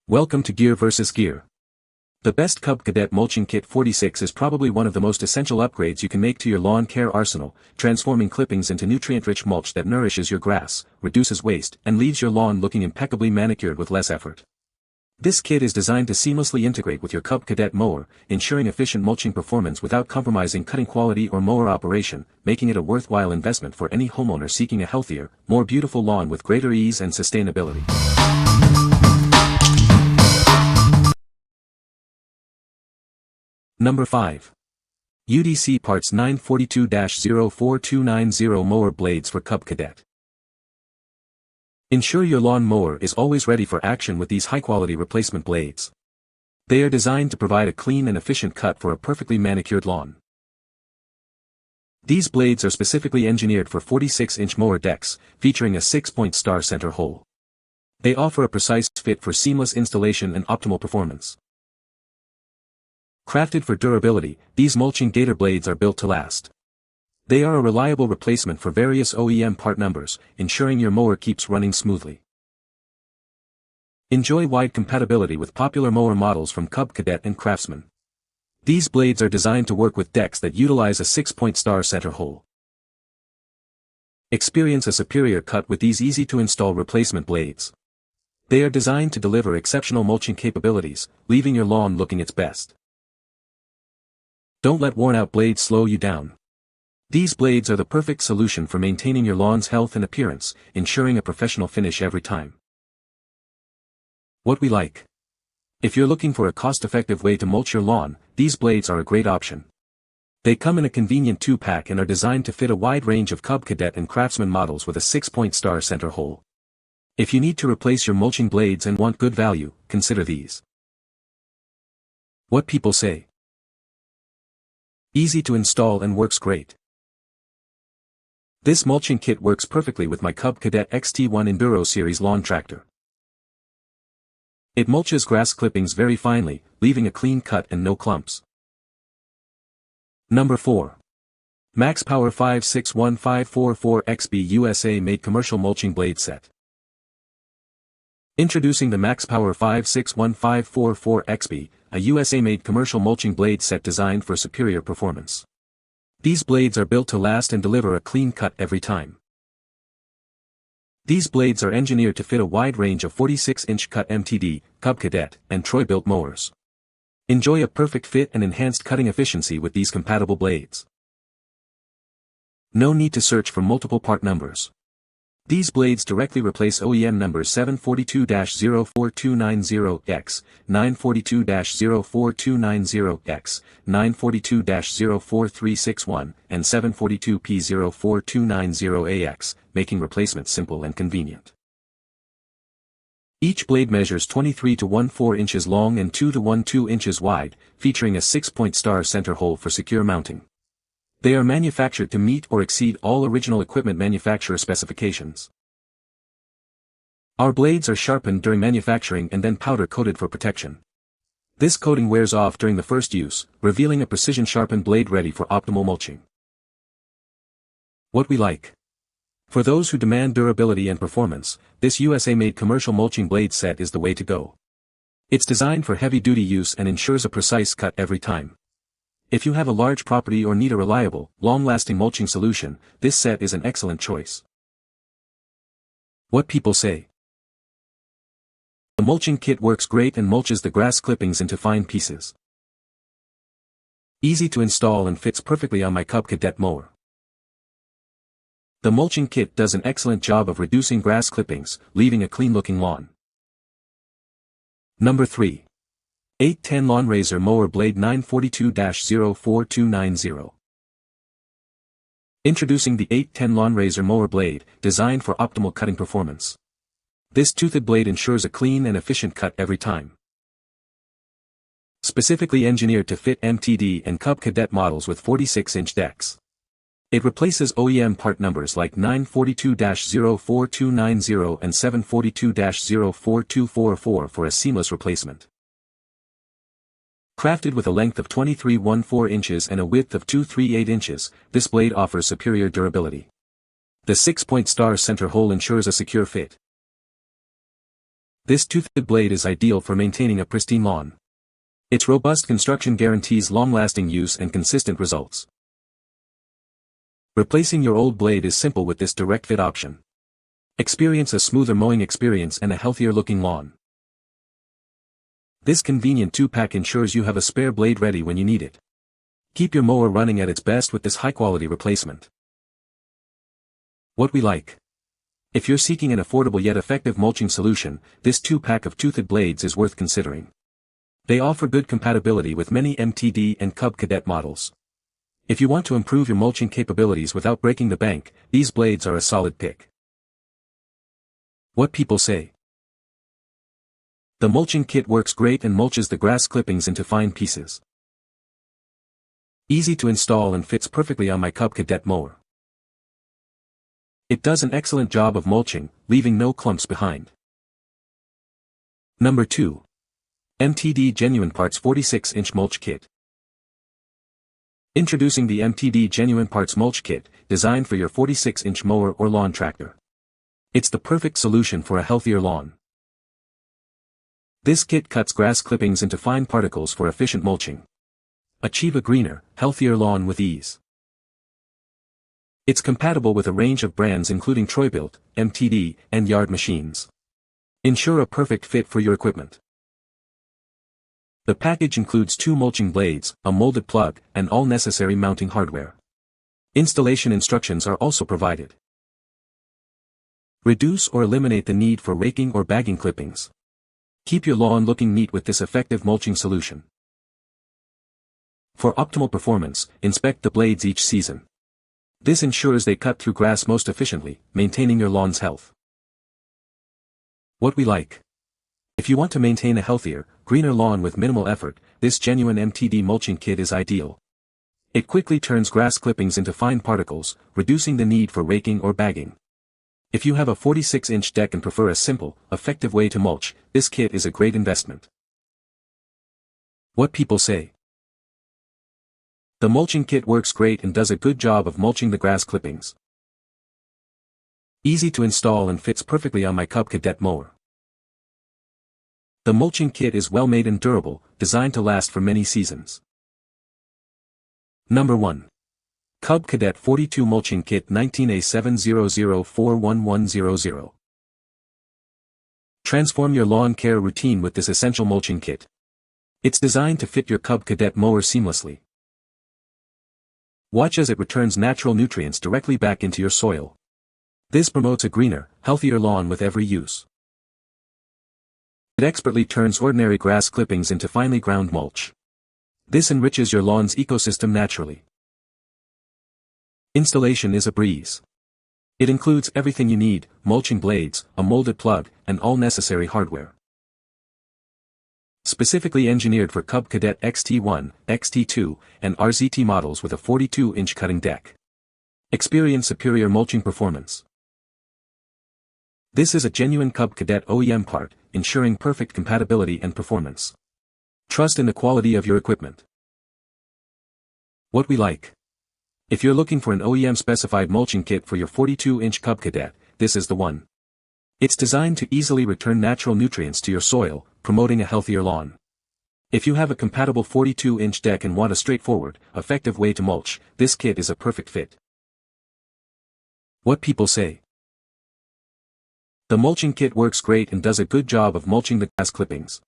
Welcome to Gear vs. Gear. The best Cub Cadet Mulching Kit 46 is probably one of the most essential upgrades you can make to your lawn care arsenal, transforming clippings into nutrient-rich mulch that nourishes your grass, reduces waste, and leaves your lawn looking impeccably manicured with less effort. This kit is designed to seamlessly integrate with your Cub Cadet mower, ensuring efficient mulching performance without compromising cutting quality or mower operation, making it a worthwhile investment for any homeowner seeking a healthier, more beautiful lawn with greater ease and sustainability. Number 5. UDC Parts 942-04290 Mower Blades for Cub Cadet. Ensure your lawn mower is always ready for action with these high-quality replacement blades. They are designed to provide a clean and efficient cut for a perfectly manicured lawn. These blades are specifically engineered for 46-inch mower decks, featuring a 6-point star center hole. They offer a precise fit for seamless installation and optimal performance. Crafted for durability, these mulching gator blades are built to last. They are a reliable replacement for various OEM part numbers, ensuring your mower keeps running smoothly. Enjoy wide compatibility with popular mower models from Cub Cadet and Craftsman. These blades are designed to work with decks that utilize a 6-point star center hole. Experience a superior cut with these easy-to-install replacement blades. They are designed to deliver exceptional mulching capabilities, leaving your lawn looking its best. Don't let worn-out blades slow you down. These blades are the perfect solution for maintaining your lawn's health and appearance, ensuring a professional finish every time. What we like. If you're looking for a cost-effective way to mulch your lawn, these blades are a great option. They come in a convenient 2-pack and are designed to fit a wide range of Cub Cadet and Craftsman models with a 6-point star center hole. If you need to replace your mulching blades and want good value, consider these. What people say. Easy to install and works great. This mulching kit works perfectly with my Cub Cadet XT1 Enduro Series lawn tractor. It mulches grass clippings very finely, leaving a clean cut and no clumps. Number 4. MaxPower 561544XB USA-made commercial mulching blade set. Introducing the MaxPower 561544XB, a USA-made commercial mulching blade set designed for superior performance. These blades are built to last and deliver a clean cut every time. These blades are engineered to fit a wide range of 46-inch cut MTD, Cub Cadet, and Troy-built mowers. Enjoy a perfect fit and enhanced cutting efficiency with these compatible blades. No need to search for multiple part numbers. These blades directly replace OEM numbers 742-04290X, 942-04290X, 942-04361, and 742P04290AX, making replacement simple and convenient. Each blade measures 23 to 14 inches long and 2 to 12 inches wide, featuring a 6-point star center hole for secure mounting. They are manufactured to meet or exceed all original equipment manufacturer specifications. Our blades are sharpened during manufacturing and then powder-coated for protection. This coating wears off during the first use, revealing a precision-sharpened blade ready for optimal mulching. What we like. For those who demand durability and performance, this USA-made commercial mulching blade set is the way to go. It's designed for heavy-duty use and ensures a precise cut every time. If you have a large property or need a reliable, long-lasting mulching solution, this set is an excellent choice. What people say. The mulching kit works great and mulches the grass clippings into fine pieces. Easy to install and fits perfectly on my Cub Cadet mower. The mulching kit does an excellent job of reducing grass clippings, leaving a clean-looking lawn. Number 3. 810 LawnRAZOR Mower Blade 942-04290. Introducing the 810 LawnRAZOR Mower Blade, designed for optimal cutting performance. This toothed blade ensures a clean and efficient cut every time. Specifically engineered to fit MTD and Cub Cadet models with 46-inch decks. It replaces OEM part numbers like 942-04290 and 742-04244 for a seamless replacement. Crafted with a length of 23.14 inches and a width of 2.38 inches, this blade offers superior durability. The 6-point star center hole ensures a secure fit. This toothed blade is ideal for maintaining a pristine lawn. Its robust construction guarantees long-lasting use and consistent results. Replacing your old blade is simple with this direct fit option. Experience a smoother mowing experience and a healthier-looking lawn. This convenient 2-pack ensures you have a spare blade ready when you need it. Keep your mower running at its best with this high-quality replacement. What we like. If you're seeking an affordable yet effective mulching solution, this 2-pack of toothed blades is worth considering. They offer good compatibility with many MTD and Cub Cadet models. If you want to improve your mulching capabilities without breaking the bank, these blades are a solid pick. What people say. The mulching kit works great and mulches the grass clippings into fine pieces. Easy to install and fits perfectly on my Cub Cadet mower. It does an excellent job of mulching, leaving no clumps behind. Number 2. MTD Genuine Parts 46-inch Mulch Kit. Introducing the MTD Genuine Parts Mulch Kit, designed for your 46-inch mower or lawn tractor. It's the perfect solution for a healthier lawn. This kit cuts grass clippings into fine particles for efficient mulching. Achieve a greener, healthier lawn with ease. It's compatible with a range of brands including Troy-Bilt, MTD, and Yard machines. Ensure a perfect fit for your equipment. The package includes 2 mulching blades, a molded plug, and all necessary mounting hardware. Installation instructions are also provided. Reduce or eliminate the need for raking or bagging clippings. Keep your lawn looking neat with this effective mulching solution. For optimal performance, inspect the blades each season. This ensures they cut through grass most efficiently, maintaining your lawn's health. What we like. If you want to maintain a healthier, greener lawn with minimal effort, this genuine MTD mulching kit is ideal. It quickly turns grass clippings into fine particles, reducing the need for raking or bagging. If you have a 46-inch deck and prefer a simple, effective way to mulch, this kit is a great investment. What people say. The mulching kit works great and does a good job of mulching the grass clippings. Easy to install and fits perfectly on my Cub Cadet mower. The mulching kit is well made and durable, designed to last for many seasons. Number 1. Cub Cadet 42 Mulching Kit 19A700411100. Transform your lawn care routine with this essential mulching kit. It's designed to fit your Cub Cadet mower seamlessly. Watch as it returns natural nutrients directly back into your soil. This promotes a greener, healthier lawn with every use. It expertly turns ordinary grass clippings into finely ground mulch. This enriches your lawn's ecosystem naturally. Installation is a breeze. It includes everything you need: mulching blades, a molded plug, and all necessary hardware. Specifically engineered for Cub Cadet XT1, XT2, and RZT models with a 42-inch cutting deck. Experience superior mulching performance. This is a genuine Cub Cadet OEM part, ensuring perfect compatibility and performance. Trust in the quality of your equipment. What we like. If you're looking for an OEM-specified mulching kit for your 42-inch Cub Cadet, this is the one. It's designed to easily return natural nutrients to your soil, promoting a healthier lawn. If you have a compatible 42-inch deck and want a straightforward, effective way to mulch, this kit is a perfect fit. What people say. The mulching kit works great and does a good job of mulching the grass clippings.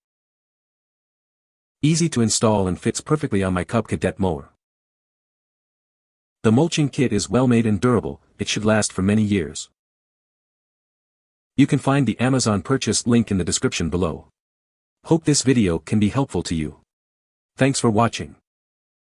Easy to install and fits perfectly on my Cub Cadet mower. The mulching kit is well made and durable, it should last for many years. You can find the Amazon purchase link in the description below. Hope this video can be helpful to you. Thanks for watching.